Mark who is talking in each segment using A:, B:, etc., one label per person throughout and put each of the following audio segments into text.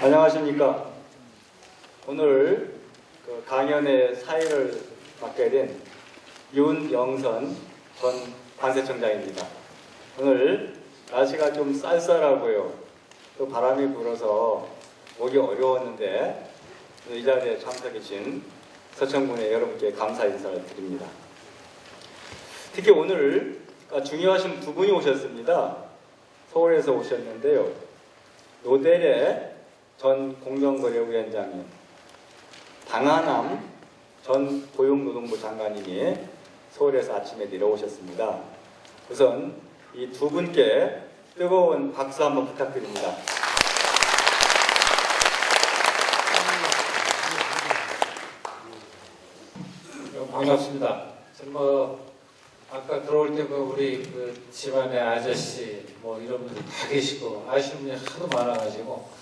A: 안녕하십니까. 오늘 그 강연의 사회를 맡게 된 윤영선 전 관세청장입니다. 오늘 날씨가 좀 쌀쌀하고요. 또 바람이 불어서 오기 어려웠는데 이 자리에 참석해 주신 서천군의 여러분께 감사 인사를 드립니다. 특히 오늘 중요하신 두 분이 오셨습니다. 서울에서 오셨는데요. 노대래 전 공정거래위원장님, 방한남 전 고용노동부 장관님이 서울에서 아침에 내려오셨습니다. 우선 이 두 분께 뜨거운 박수 한번 부탁드립니다.
B: 반갑습니다. 아까 들어올 때 우리 집안의 아저씨 이런 분들 다 계시고 아시는 분이 하도 많아가지고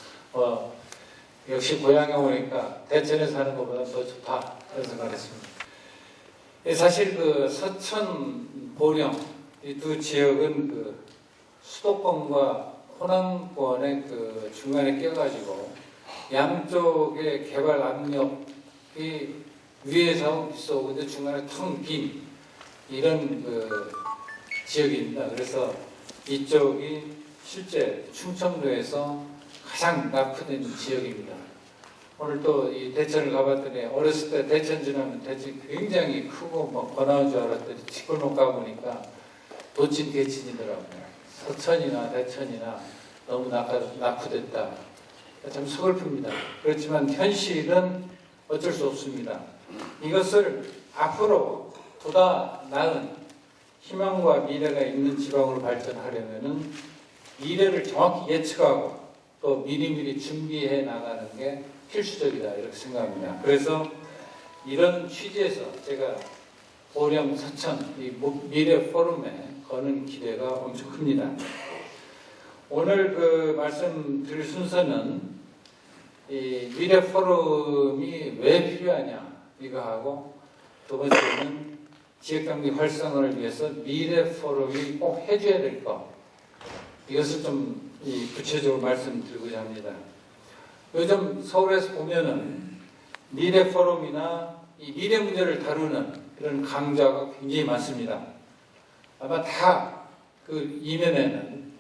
B: 역시 고향에 오니까 대천에 사는 것보다 더 좋다 그런 생각을 했습니다. 사실 서천, 보령 이 두 지역은 수도권과 호남권의 중간에 껴가지고 양쪽의 개발 압력이 위에서 밑으로 근데 중간에 텅 빈 이런 지역입니다. 그래서 이쪽이 실제 충청도에서 가장 낙후된 지역입니다. 오늘 또 이 대천을 가봤더니 어렸을 때 대천 지나면 대천이 굉장히 크고 번화한 줄 알았더니 뒷골목 가보니까 도친 개친이더라고요. 서천이나 대천이나 너무 낙후됐다. 참 서글픕니다. 그렇지만 현실은 어쩔 수 없습니다. 이것을 앞으로 보다 나은 희망과 미래가 있는 지방으로 발전하려면 미래를 정확히 예측하고 또 미리미리 준비해 나가는 게 필수적이다 이렇게 생각합니다. 그래서 이런 취지에서 제가 보령 서천 이 미래 포럼에 거는 기대가 엄청 큽니다. 오늘 말씀드릴 순서는 이 미래 포럼이 왜 필요하냐 이거 하고 두 번째는 지역경제 활성화를 위해서 미래 포럼이 꼭 해줘야 될 것 이것을 좀 구체적으로 말씀드리고자 합니다. 요즘 서울에서 보면은 미래 포럼이나 이 미래 문제를 다루는 그런 강좌가 굉장히 많습니다. 아마 다 이면에는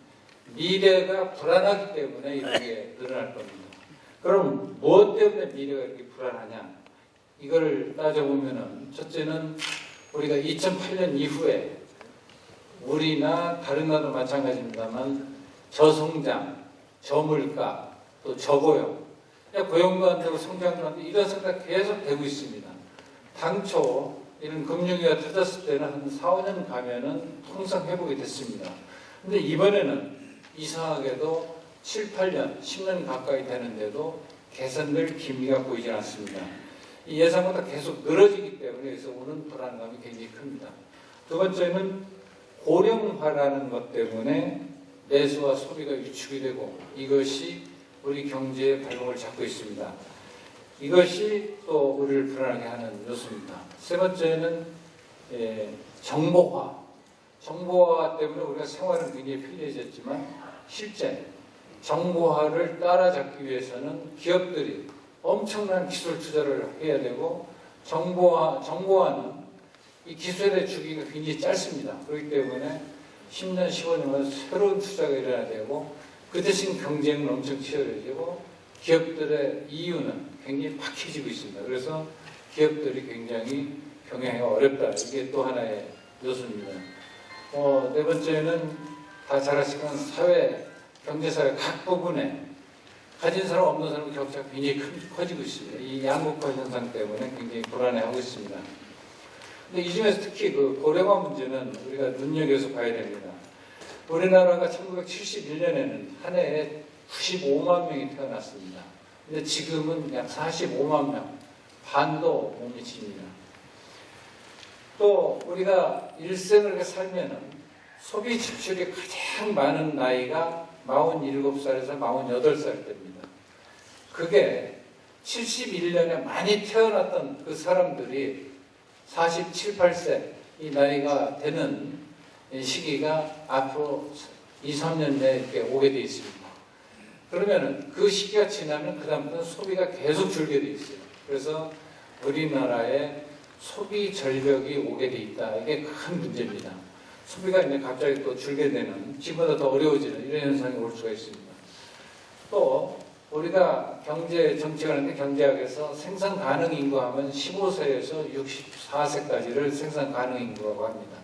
B: 미래가 불안하기 때문에 이렇게 늘어날 겁니다. 그럼 무엇 때문에 미래가 이렇게 불안하냐? 이걸 따져보면은 첫째는 우리가 2008년 이후에 우리나 다른 나라도 마찬가지입니다만 저성장, 저물가, 또 저고용, 고용도 안 되고 성장도 안 되고 이런 생각 계속 되고 있습니다. 당초 이런 금융위기가 터졌을 때는 한 4, 5년 가면은 통상 회복이 됐습니다. 근데 이번에는 이상하게도 7, 8년, 10년 가까이 되는데도 개선될 기미가 보이지 않습니다. 이 예상보다 계속 늘어지기 때문에 여기서 오는 불안감이 굉장히 큽니다. 두 번째는 고령화라는 것 때문에 내수와 소비가 위축이 되고 이것이 우리 경제의 발목을 잡고 있습니다. 이것이 또 우리를 불안하게 하는 요소입니다. 세 번째는 정보화. 정보화 때문에 우리가 생활은 굉장히 편리해졌지만 실제 정보화를 따라잡기 위해서는 기업들이 엄청난 기술 투자를 해야 되고 정보화는 이 기술의 주기가 굉장히 짧습니다. 그렇기 때문에 10년, 15년간 새로운 투자가 일어나야 되고 그 대신 경쟁은 엄청 치열해지고 기업들의 이윤은 굉장히 박해지고 있습니다. 그래서 기업들이 굉장히 경영하기가 어렵다. 이게 또 하나의 요소입니다. 네 번째는 다 잘 아시는 경제사회 각 부분에 가진 사람 없는 사람의 격차가 굉장히 커지고 있습니다. 이 양극화 현상 때문에 굉장히 불안해하고 있습니다. 근데 이 중에서 특히 고령화 문제는 우리가 눈여겨서 봐야 됩니다. 우리나라가 1971년에는 한 해에 95만 명이 태어났습니다. 근데 지금은 약 45만 명, 반도 못 미칩니다. 또 우리가 일생을 살면은 소비 지출이 가장 많은 나이가 47살에서 48살 때입니다. 그게 71년에 많이 태어났던 그 사람들이 47, 8세 이 나이가 되는 시기가 앞으로 2, 3년 내에 이렇게 오게 되어 있습니다. 그러면은 그 시기가 지나면 그다음부터는 소비가 계속 줄게 돼 있어요. 그래서 우리나라에 소비 절벽이 오게 돼 있다. 이게 큰 문제입니다. 소비가 이제 갑자기 또 줄게 되는, 지금보다 더 어려워지는 이런 현상이 올 수가 있습니다. 또 우리가 경제 정책을 하는데 경제학에서 생산 가능 인구 하면 15세에서 64세까지를 생산 가능 인구라고 합니다.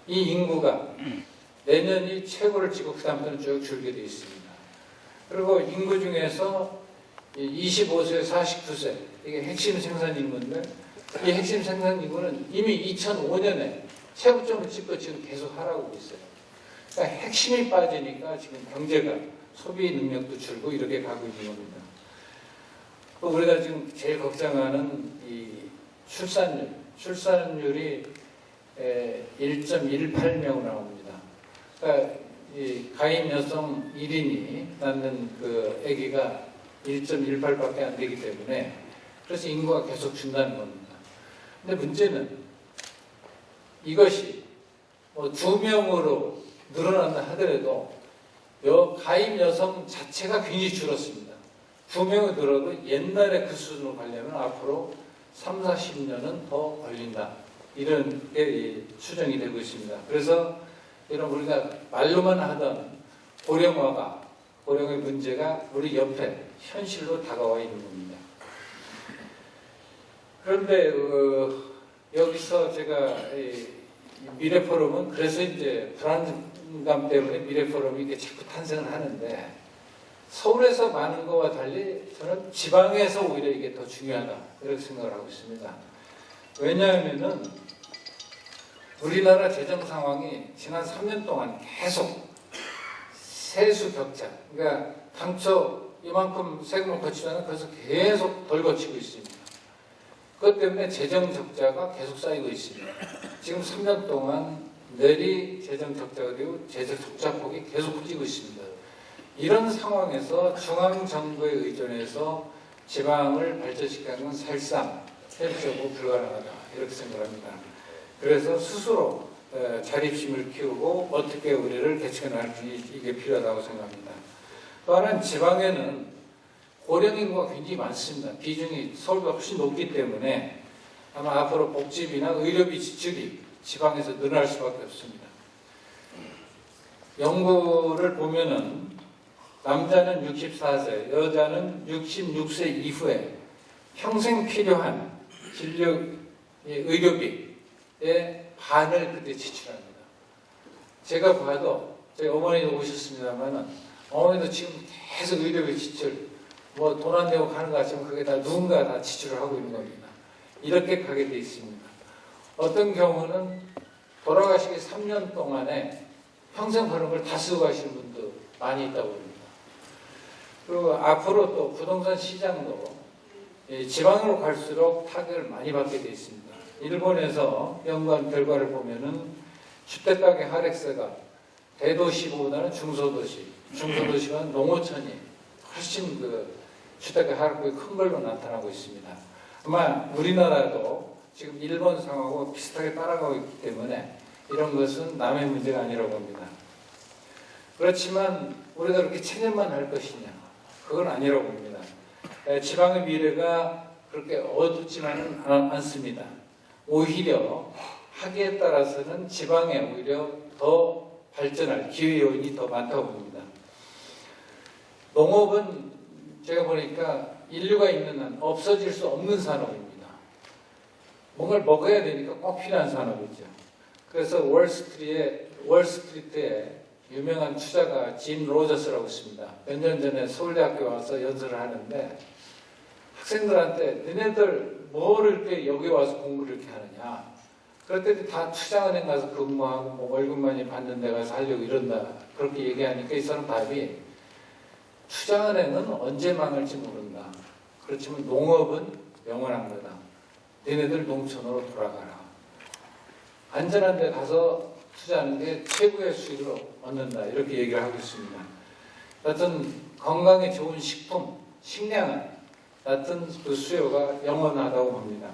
B: 이 인구가 내년이 최고를 찍고 그다음부터는 쭉 줄게 되어 있습니다. 그리고 인구 중에서 25세, 49세 이게 핵심 생산 인구인데 이 핵심 생산 인구는 이미 2005년에 최고점을 찍고 지금 계속 하락하고 있어요. 그러니까 핵심이 빠지니까 지금 경제가 소비 능력도 줄고 이렇게 가고 있는 겁니다. 또 우리가 지금 제일 걱정하는 이 출산율이 1.18명으로 나옵니다. 그러니까 이 가임 여성 1인이 낳는 그 아기가 1.18밖에 안 되기 때문에 그래서 인구가 계속 준다는 겁니다. 근데 문제는 이것이 뭐 2명으로 늘어난다 하더라도 가임 여성 자체가 굉장히 줄었습니다. 2명이 늘어도 옛날에 그 수준으로 가려면 앞으로 3, 40년은 더 걸린다. 이런 게 추정이 되고 있습니다. 그래서 이런 우리가 말로만 하던 고령의 문제가 우리 옆에 현실로 다가와 있는 겁니다. 그런데 여기서 제가 미래 포럼은 그래서 이제 불안감 때문에 미래 포럼이 이게 자꾸 탄생을 하는데 서울에서 많은 것과 달리 저는 지방에서 오히려 이게 더 중요하다 이렇게 생각을 하고 있습니다. 왜냐하면은 우리나라 재정 상황이 지난 3년 동안 계속 세수 격차, 그러니까 당초 이만큼 세금을 거치자는 그래서 계속 덜 거치고 있습니다. 그것 때문에 재정 적자가 계속 쌓이고 있습니다. 지금 3년 동안 내리 재정 적자가 되고 재정 적자폭이 계속 커지고 있습니다. 이런 상황에서 중앙정부에 의존해서 지방을 발전시키는 건 사실상 현실적으로 불가능하다 이렇게 생각합니다. 그래서 스스로 자립심을 키우고 어떻게 우리를 개척해 나갈지 이게 필요하다고 생각합니다. 또 하나는 지방에는 고령 인구가 굉장히 많습니다. 비중이 서울보다 훨씬 높기 때문에 아마 앞으로 복지비나 의료비 지출이 지방에서 늘어날 수밖에 없습니다. 연구를 보면은 남자는 64세, 여자는 66세 이후에 평생 필요한 의료비의 반을 그때 지출합니다. 제가 봐도 저희 어머니도 오셨습니다만은 어머니도 지금 계속 의료비 지출 뭐 돈 안 내고 가는 것 같지만 그게 다 누군가 다 지출을 하고 있는 겁니다. 이렇게 가게 돼 있습니다. 어떤 경우는 돌아가시기 3년 동안에 평생 버는 걸 다 쓰고 가시는 분도 많이 있다고 합니다. 그리고 앞으로 또 부동산 시장도 지방으로 갈수록 타격을 많이 받게 돼 있습니다. 일본에서 연구한 결과를 보면은 주택가격 하락세가 대도시보다는 중소도시와 농어촌이 훨씬 주택가 하락폭이 큰 걸로 나타나고 있습니다. 아마 우리나라도 지금 일본 상황하고 비슷하게 따라가고 있기 때문에 이런 것은 남의 문제가 아니라고 봅니다. 그렇지만 우리가 그렇게 체념만 할 것이냐? 그건 아니라고 봅니다. 지방의 미래가 그렇게 어둡지만은 않습니다. 오히려 하기에 따라서는 지방에 오히려 더 발전할 기회 요인이 더 많다고 봅니다. 농업은 제가 보니까 인류가 있는 한 없어질 수 없는 산업입니다. 뭔가를 먹어야 되니까 꼭 필요한 산업이죠. 그래서 월스트리트에 유명한 투자가 짐 로저스라고 있습니다. 몇 년 전에 서울대학교 와서 연설을 하는데 학생들한테 너네들 뭐를 이렇게 여기 와서 공부를 이렇게 하느냐. 그랬더니 다 투자은행 가서 근무하고 뭐 월급 많이 받는 데 가서 하려고 이런다. 그렇게 얘기하니까 이 사람 답이 투자은행은 언제 망할지 모른다. 그렇지만 농업은 영원한 거다. 너네들 농촌으로 돌아가라. 안전한 데 가서 투자하는 게 최고의 수익을 얻는다. 이렇게 얘기를 하고 있습니다. 여하튼 건강에 좋은 식품, 식량은 여하튼 그 수요가 영원하다고 봅니다.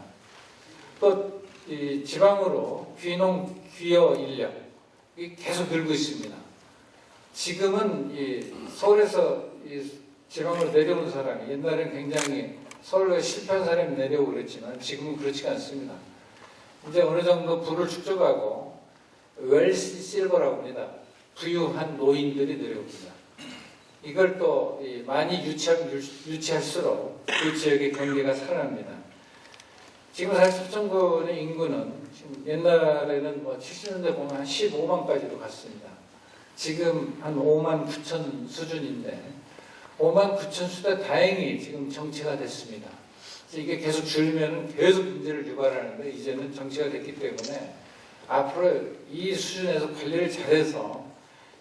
B: 또 이 지방으로 귀여 인력이 계속 늘고 있습니다. 지금은 이 서울에서 이 지방으로 내려온 사람이 옛날에는 굉장히 서울에 실패한 사람이 내려오고 그랬지만 지금은 그렇지가 않습니다. 이제 어느 정도 부를 축적하고 웰시 실버라고 합니다. 부유한 노인들이 내려옵니다. 이걸 또 많이 유치할수록 그 지역의 경제가 살아납니다. 지금 사실 서천군의 인구는 지금 옛날에는 뭐 70년대 보면 한 15만까지도 갔습니다. 지금 한 5만 9천 수준인데 5만 9천 수대 다행히 지금 정체가 됐습니다. 이게 계속 줄면 계속 문제를 유발하는데 이제는 정체가 됐기 때문에 앞으로 이 수준에서 관리를 잘해서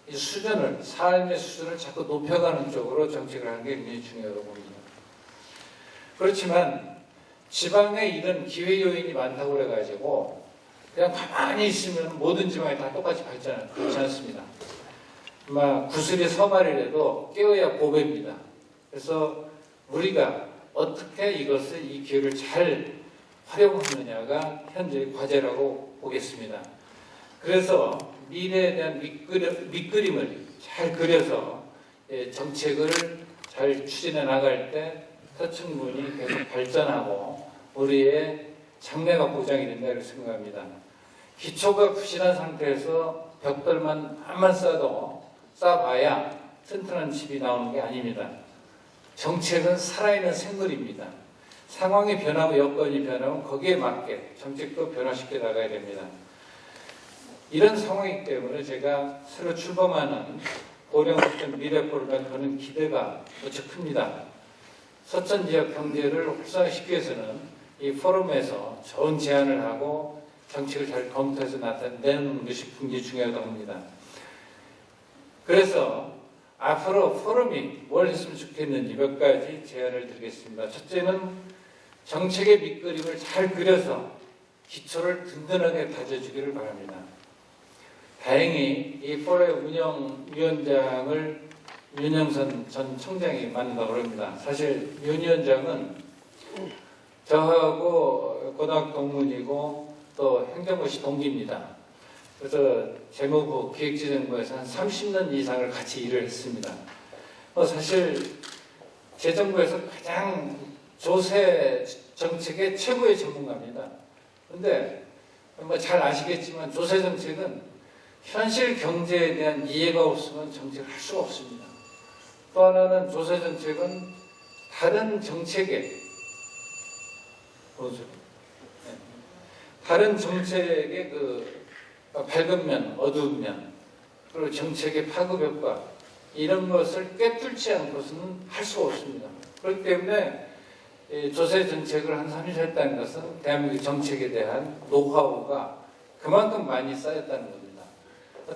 B: 이 수준을, 삶의 수준을 자꾸 높여가는 쪽으로 정책을 하는 게 굉장히 중요하다고 봅니다. 그렇지만 지방에 이런 기회 요인이 많다고 그래가지고 그냥 가만히 있으면 모든 지방이 다 똑같이 발전하는 그렇지 않습니다. 구슬이 서말이라도 깨어야 보배입니다. 그래서 우리가 어떻게 이 기회를 잘 활용하느냐가 현재 과제라고 보겠습니다. 그래서 미래에 대한 밑그림을 잘 그려서 정책을 잘 추진해 나갈 때 서천군이 계속 발전하고 우리의 장래가 보장이 된다고 생각합니다. 기초가 부실한 상태에서 벽돌만 한만 쌓아봐야 튼튼한 집이 나오는 게 아닙니다. 정책은 살아있는 생물입니다. 상황이 변하고 여건이 변하면 거기에 맞게 정책도 변화시켜 나가야 됩니다. 이런 상황이기 때문에 제가 새로 출범하는 고령서천 미래포럼에 저는 기대가 무척 큽니다. 서천 지역 경제를 활성화시키기 위해서는 이 포럼에서 좋은 제안을 하고 정책을 잘 검토해서 내놓는 것이 굉장히 중요하다고 합니다. 그래서 앞으로 포럼이 뭘 했으면 좋겠는지 몇 가지 제안을 드리겠습니다. 첫째는 정책의 밑그림을 잘 그려서 기초를 든든하게 다져주기를 바랍니다. 다행히 이 포럼의 운영위원장을 윤영선 전 청장이 맡는다고 합니다. 사실 윤 위원장은 저하고 고등학교 동문이고 또 행정고시 동기입니다. 그래서 재무부 기획재정부에서 한 30년 이상을 같이 일을 했습니다. 사실 제 정부에서 가장 조세 정책의 최고의 전문가입니다. 그런데 잘 아시겠지만 조세 정책은 현실 경제에 대한 이해가 없으면 정책을 할 수가 없습니다. 또 하나는 조세 정책은 다른 정책의 밝은 면, 어두운 면, 그리고 정책의 파급 효과 이런 것을 꿰뚫지 않고서는 할 수가 없습니다. 그렇기 때문에 조세 정책을 한 30년 했다는 것은 대한민국 정책에 대한 노하우가 그만큼 많이 쌓였다는 겁니다.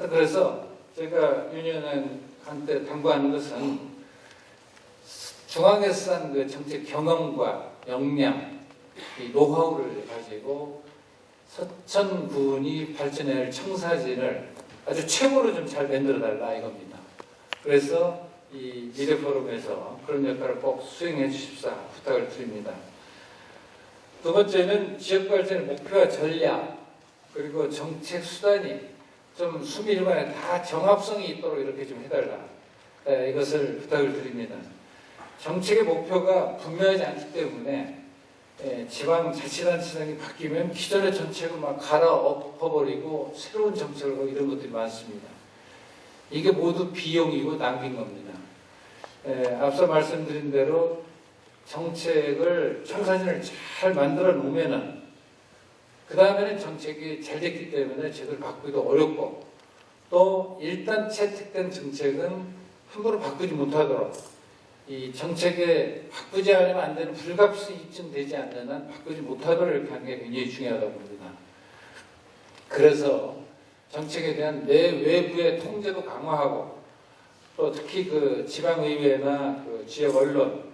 B: 그래서 제가 윤 의원한테 당부하는 것은 중앙에서 한 그 정책 경험과 역량, 이 노하우를 가지고 서천군이 발전해낼 청사진을 아주 최고로 좀 잘 만들어달라 이겁니다. 그래서 이 미래포럼에서 그런 역할을 꼭 수행해 주십사 부탁을 드립니다. 두 번째는 지역발전의 목표와 전략 그리고 정책 수단이 좀 수밀관에 다 정합성이 있도록 이렇게 좀 해달라. 이것을 부탁을 드립니다. 정책의 목표가 분명하지 않기 때문에 지방자치단체장이 바뀌면 기존의 정책을 막 갈아엎어버리고 새로운 정책을 하고 이런 것들이 많습니다. 이게 모두 비용이고 낭비인 겁니다. 앞서 말씀드린 대로 정책을 청사진을 잘 만들어 놓으면은 그 다음에는 정책이 잘 됐기 때문에 제대로 바꾸기도 어렵고 또 일단 채택된 정책은 함부로 바꾸지 못하도록 이 정책에 바꾸지 않으면 안 되는 불가피성이 되지 않는 한 바꾸지 못하도록 이렇게 하는 게 굉장히 중요하다고 봅니다. 그래서 정책에 대한 내외부의 통제도 강화하고 또 특히 그 지방의회나 그 지역 언론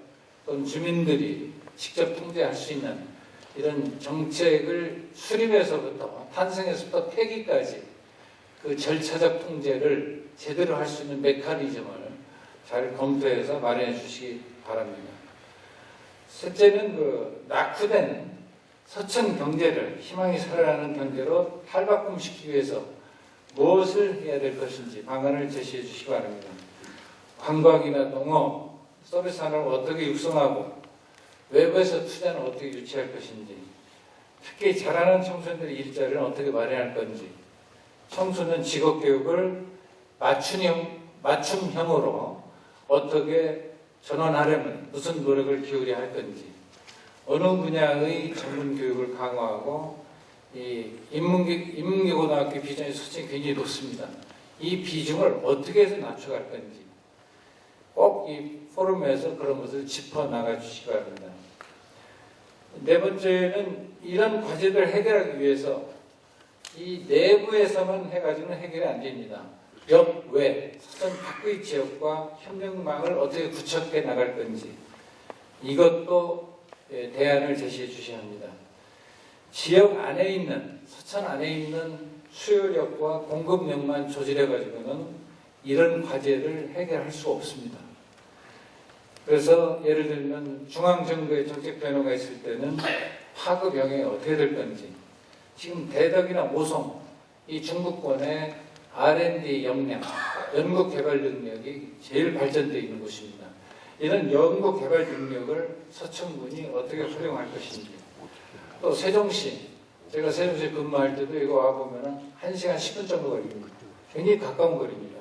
B: 또는 주민들이 직접 통제할 수 있는 이런 정책을 수립에서부터 탄생에서부터 폐기까지 그 절차적 통제를 제대로 할 수 있는 메커니즘을 잘 검토해서 마련해 주시기 바랍니다. 셋째는 그 낙후된 서천 경제를 희망이 살아나는 경제로 탈바꿈시키기 위해서 무엇을 해야 될 것인지 방안을 제시해 주시기 바랍니다. 관광이나 농업, 서비스 산업을 어떻게 육성하고 외부에서 투자는 어떻게 유치할 것인지, 특히 잘하는 청소년들의 일자리를 어떻게 마련할 건지, 청소년 직업교육을 맞춤형으로 어떻게 전환하려면 무슨 노력을 기울여야 할 건지, 어느 분야의 전문 교육을 강화하고 이 인문계 고등학교 비중이 솔직히 굉장히 높습니다. 이 비중을 어떻게 해서 낮춰갈 건지 꼭 이 포럼에서 그런 것을 짚어나가 주시기 바랍니다. 네 번째는 이런 과제들을 해결하기 위해서 이 내부에서만 해가지고는 해결이 안 됩니다. 옆외, 서천 밖의 지역과 협력망을 어떻게 구축해 나갈 건지 이것도 대안을 제시해 주셔야 합니다. 지역 안에 있는, 서천 안에 있는 수요력과 공급력만 조절해가지고는 이런 과제를 해결할 수 없습니다. 그래서 예를 들면 중앙정부의 정책 변화가 있을 때는 파급 영향이 어떻게 될 건지, 지금 대덕이나 모성, 이 중부권의 R&D 역량, 연구개발 능력이 제일 발전되어 있는 곳입니다. 이런 연구개발 능력을 서천군이 어떻게 활용할 것인지, 또 세종시, 제가 세종시에 근무할 때도 이거 와보면 1시간 10분 정도 걸립니다. 굉장히 가까운 거리입니다.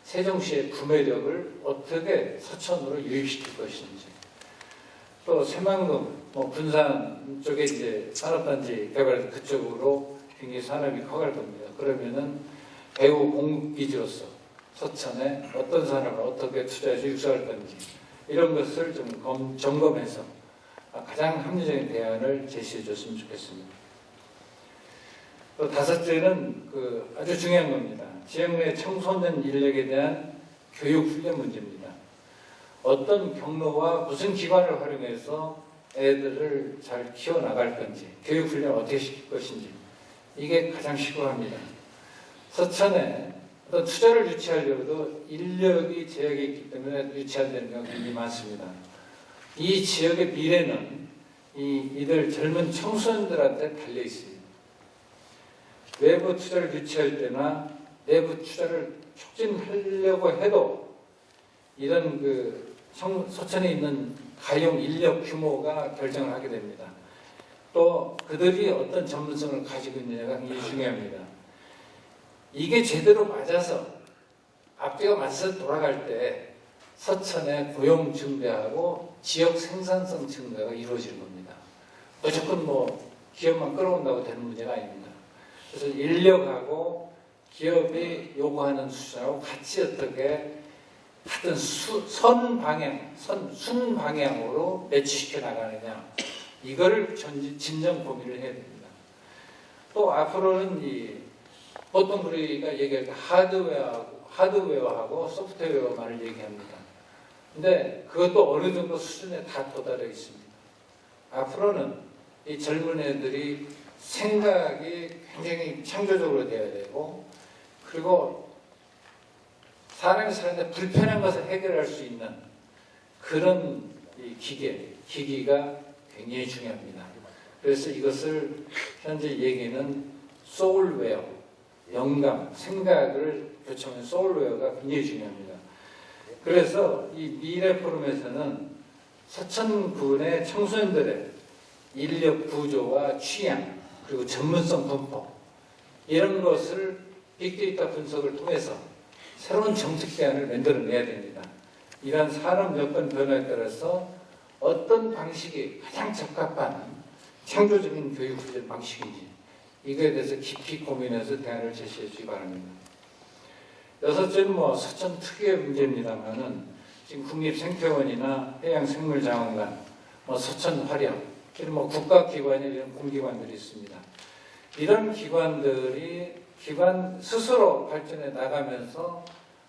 B: 세종시의 구매력을 어떻게 서천으로 유입시킬 것인지, 또 새만금, 군산 쪽에 이제 산업단지 개발해서 그쪽으로 굉장히 산업이 커갈 겁니다. 그러면은 배후 공급기지로서 서천에 어떤 산업을 어떻게 투자해서 육성할 건지 이런 것을 좀 점검해서 가장 합리적인 대안을 제시해 줬으면 좋겠습니다. 또 다섯째는 아주 중요한 겁니다. 지역 내 청소년 인력에 대한 교육 훈련 문제입니다. 어떤 경로와 무슨 기관을 활용해서 애들을 잘 키워나갈 건지, 교육 훈련을 어떻게 시킬 것인지 이게 가장 시급합니다. 서천에 어떤 투자를 유치하려도 인력이 제약이 있기 때문에 유치 안 되는 경우가 굉장히 많습니다. 이 지역의 미래는 이들 젊은 청소년들한테 달려 있습니다. 외부 투자를 유치할 때나 내부 투자를 촉진하려고 해도 이런 서천에 있는 가용 인력 규모가 결정을 하게 됩니다. 또 그들이 어떤 전문성을 가지고 있느냐가 굉장히 중요합니다. 이게 제대로 맞아서 앞뒤가 맞아서 돌아갈 때 서천의 고용 증대하고 지역 생산성 증대가 이루어지는 겁니다. 무조건 기업만 끌어온다고 되는 문제가 아닙니다. 그래서 인력하고 기업이 요구하는 수준하고 같이 어떻게 하여튼 순 방향으로 매치시켜 나가느냐, 이거를 진정 고민을 해야 됩니다. 또 앞으로는 보통 우리가 얘기할 때 하드웨어하고 소프트웨어만을 얘기합니다. 근데 그것도 어느 정도 수준에 다 도달해 있습니다. 앞으로는 이 젊은 애들이 생각이 굉장히 창조적으로 되어야 되고, 그리고 사람이 사는데 불편한 것을 해결할 수 있는 그런 기기가 굉장히 중요합니다. 그래서 이것을 현재 얘기는 소울웨어, 영감, 생각을 교청하는 소울웨어가 굉장히 중요합니다. 그래서 이 미래 포럼에서는 서천군의 청소년들의 인력 구조와 취향, 그리고 전문성 분포, 이런 것을 빅데이터 분석을 통해서 새로운 정책 대안을 만들어내야 됩니다. 이러한 산업 여건 변화에 따라서 어떤 방식이 가장 적합한 창조적인 교육 훈련 방식인지 이거에 대해서 깊이 고민해서 대안을 제시해 주기 바랍니다. 여섯째는 서천 특유의 문제입니다만은 지금 국립생태원이나 해양생물자원관, 서천화력, 이런 국가기관이나 이런 공기관들이 있습니다. 이런 기관들이 기관 스스로 발전해 나가면서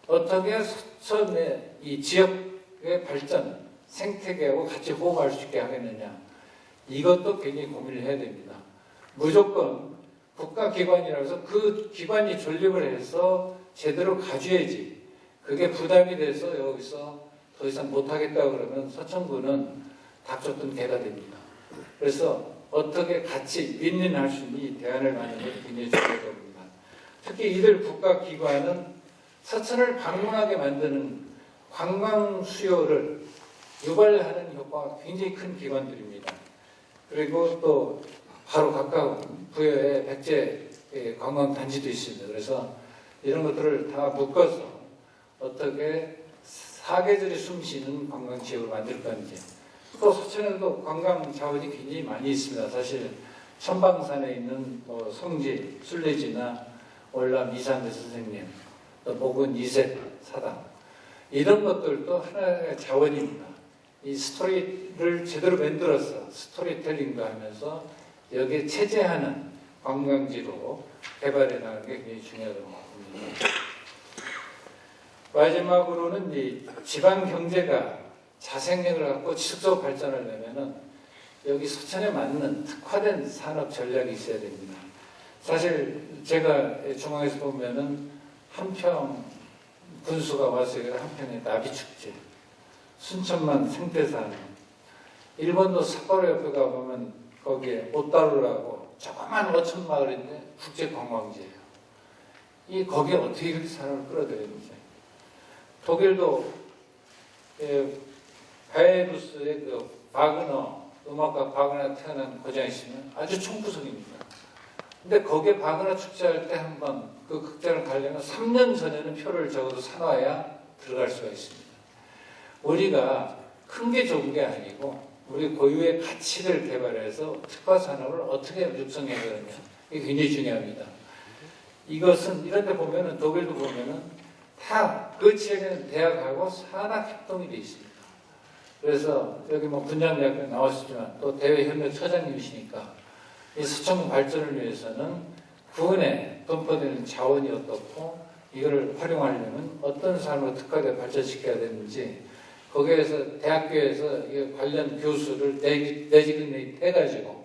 B: 어떻게 서천의 이 지역의 발전, 생태계하고 같이 호흡할 수 있게 하겠느냐, 이것도 굉장히 고민을 해야 됩니다. 무조건 국가기관이라고 해서 그 기관이 존립을 해서 제대로 가줘야지, 그게 부담이 돼서 여기서 더 이상 못하겠다 그러면 서천군은 닥쳤던 개가 됩니다. 그래서 어떻게 같이 윈윈할 수 있는 이 대안을 만드는 것이 굉장히 중요할 겁니다. 특히 이들 국가기관은 서천을 방문하게 만드는 관광 수요를 유발하는 효과가 굉장히 큰 기관들입니다. 그리고 또 바로 가까운 부여에 백제 관광 단지도 있습니다. 그래서 이런 것들을 다 묶어서 어떻게 사계절이 숨쉬는 관광 지역을 만들 건지, 또 서천에도 관광 자원이 굉장히 많이 있습니다. 사실 천방산에 있는 뭐 성지, 순례지나 월남 이상대 선생님, 또 목은 이색 사당, 이런 것들도 하나의 자원입니다. 이 스토리를 제대로 만들어서 스토리텔링도 하면서 여기에 체제하는 관광지로 개발해 나가는 게 굉장히 중요하다고 봅니다. 마지막으로는 이 지방 경제가 자생력을 갖고 지속적 발전을 내면은 여기 서천에 맞는 특화된 산업 전략이 있어야 됩니다. 사실 제가 중앙에서 보면은 한평 군수가 와서 한평에 나비축제, 순천만 생태산, 일본도 삿포로 옆에 가보면 거기에 오타루라고 조그만 어촌 마을인데 국제관광지예요. 거기에 어떻게 이렇게 사람을 끌어들였는지. 독일도 바이에루스의 그 바그너, 음악가 바그너 태어난 고장이 있으면 아주 총구석입니다. 근데 거기에 바그너 축제할 때 한번 그 극장을 가려면 3년 전에는 표를 적어도 사놔야 들어갈 수가 있습니다. 우리가 큰 게 좋은 게 아니고 우리 고유의 가치를 개발해서 특화 산업을 어떻게 육성해야 되느냐, 이게 굉장히 중요합니다. 이것은 이런 데 보면은 독일도 보면은 다 그 지역에는 대학하고 산학협동이 돼 있습니다. 그래서 여기 뭐 분장대학교 나왔지만 또 대외협력처장님이시니까 이 서천 발전을 위해서는 구원에 분포되는 자원이 어떻고 이거를 활용하려면 어떤 산업으로 특화되어 발전시켜야 되는지, 거기에서 대학교에서 이 관련 교수를 내지근히 해가지고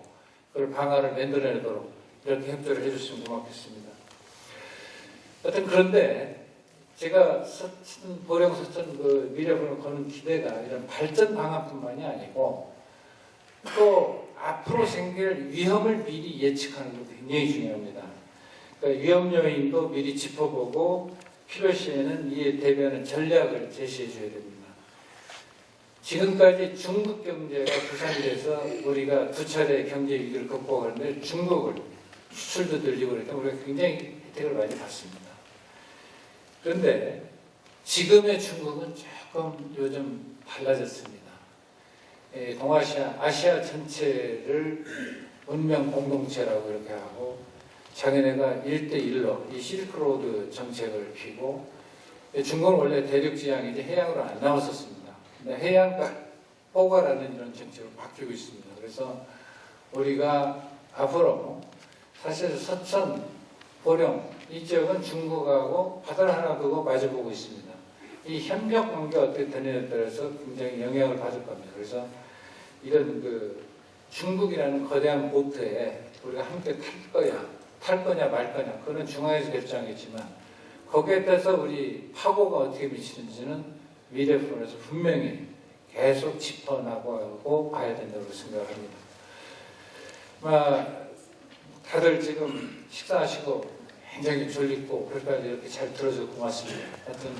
B: 그걸 방안을 만들어내도록 이렇게 협조를 해주시면 고맙겠습니다. 하여튼 그런데 제가 보령 서천 그 미래분을 거는 기대가 이런 발전 방안뿐만이 아니고 또 앞으로 생길 위험을 미리 예측하는 것도 굉장히 중요합니다. 그러니까 위험 요인도 미리 짚어보고 필요시에는 이에 대비하는 전략을 제시해 줘야 됩니다. 지금까지 중국 경제가 부산이 돼서 우리가 두 차례 경제 위기를 극복하는데 중국을 수출도 늘리고 그랬더니 우리가 굉장히 혜택을 많이 받습니다. 그런데 지금의 중국은 조금 요즘 달라졌습니다. 동아시아, 아시아 전체를 문명 공동체라고 이렇게 하고 자기네가 1대1로 이 실크로드 정책을 피고, 중국은 원래 대륙지향이지 해양으로 안 나왔었습니다. 근데 해양과 포괄하는 이런 정책으로 바뀌고 있습니다. 그래서 우리가 앞으로 사실 서천, 보령 이 지역은 중국하고 바다를 하나 두고 마주보고 있습니다. 이 협력 관계가 어떻게 되느냐에 따라서 굉장히 영향을 받을 겁니다. 그래서 이런 그 중국이라는 거대한 보트에 우리가 함께 탈 거냐 말 거냐, 그거는 중앙에서 결정하겠지만 거기에 따라서 우리 파고가 어떻게 미치는지는 미래폰에서 분명히 계속 짚어나가고 봐야 된다고 생각합니다. 다들 지금 식사하시고 굉장히 졸리고 그럴까지 이렇게 잘 들어줘서 고맙습니다. 하여튼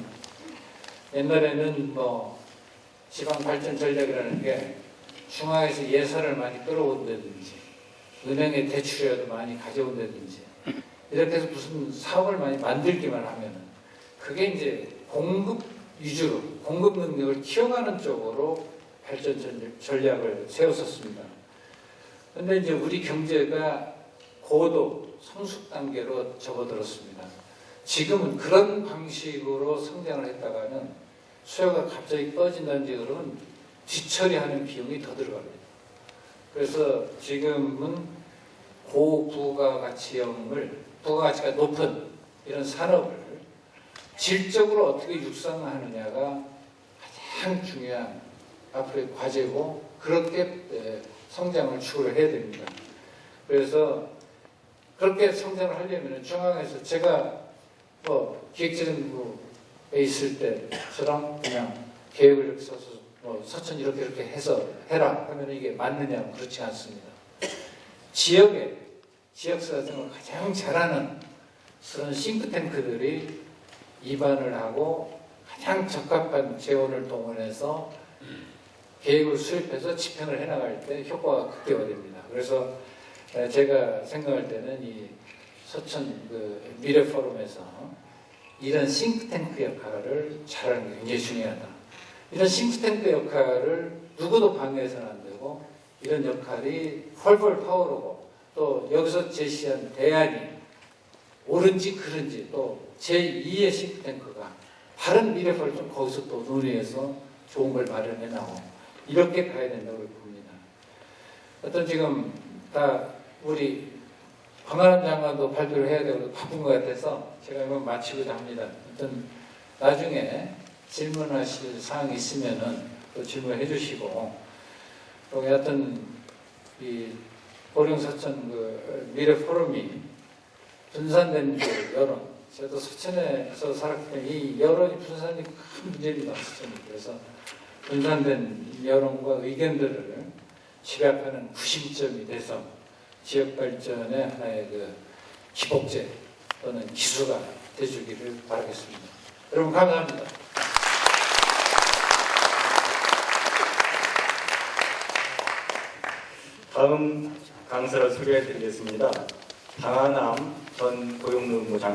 B: 옛날에는 뭐 지방 발전 전략이라는 게 중앙에서 예산을 많이 끌어온다든지 은행에 대출이라도 많이 가져온다든지 이렇게 해서 무슨 사업을 많이 만들기만 하면은 그게 이제 공급 위주로 공급 능력을 키워가는 쪽으로 발전 전략을 세웠었습니다. 그런데 이제 우리 경제가 고도 성숙 단계로 접어들었습니다. 지금은 그런 방식으로 성장을 했다가는 수요가 갑자기 꺼진다든지 그러면 뒤처리하는 비용이 더 들어갑니다. 그래서 지금은 고부가가치형을, 부가가치가 높은 이런 산업을 질적으로 어떻게 육성하느냐가 가장 중요한 앞으로의 과제고, 그렇게 성장을 추구를 해야 됩니다. 그래서 그렇게 성장을 하려면 중앙에서 제가 뭐 기획재정부에 있을 때처럼 그냥 계획을 이렇게 써서 뭐 서천 이렇게 해서 해라 하면 이게 맞느냐, 그렇지 않습니다. 지역에 지역사정을 가장 잘하는 그런 싱크탱크들이 입안을 하고 가장 적합한 재원을 동원해서 계획을 수립해서 집행을 해나갈 때 효과가 극대화됩니다. 그래서 제가 생각할 때는 이 서천 그 미래 포럼에서 이런 싱크탱크 역할을 잘하는 게 굉장히 중요하다. 이런 싱크탱크 역할을 누구도 방해해서는 안 되고 이런 역할이 펄펄 타오르고 또 여기서 제시한 대안이 옳은지 그른지 또 제2의 싱크탱크가 다른 미래 포럼을 좀 거기서 또 논의해서 좋은 걸 마련해 나오고 이렇게 가야 된다고 봅니다. 어떤 지금 다 우리 황하람 장관도 발표를 해야 되고 바쁜 것 같아서 제가 이건 마치고자 합니다. 어떤 나중에 질문하실 사항이 있으면은 또 질문해 주시고 또 여하튼 이 보령서천 그 미래 포럼이 분산된 그 여론, 저도 서천에서 살았기 때문에 이 여론이 분산이 큰 문제입니다. 서천이. 그래서 분산된 여론과 의견들을 집약하는 구심점이 돼서 지역 발전의 하나의 그 기복제 또는 기수가 되주기를 바라겠습니다. 여러분 감사합니다.
A: 다음 강사를 소개해 드리겠습니다. 방한남 전 고용노무부 장관.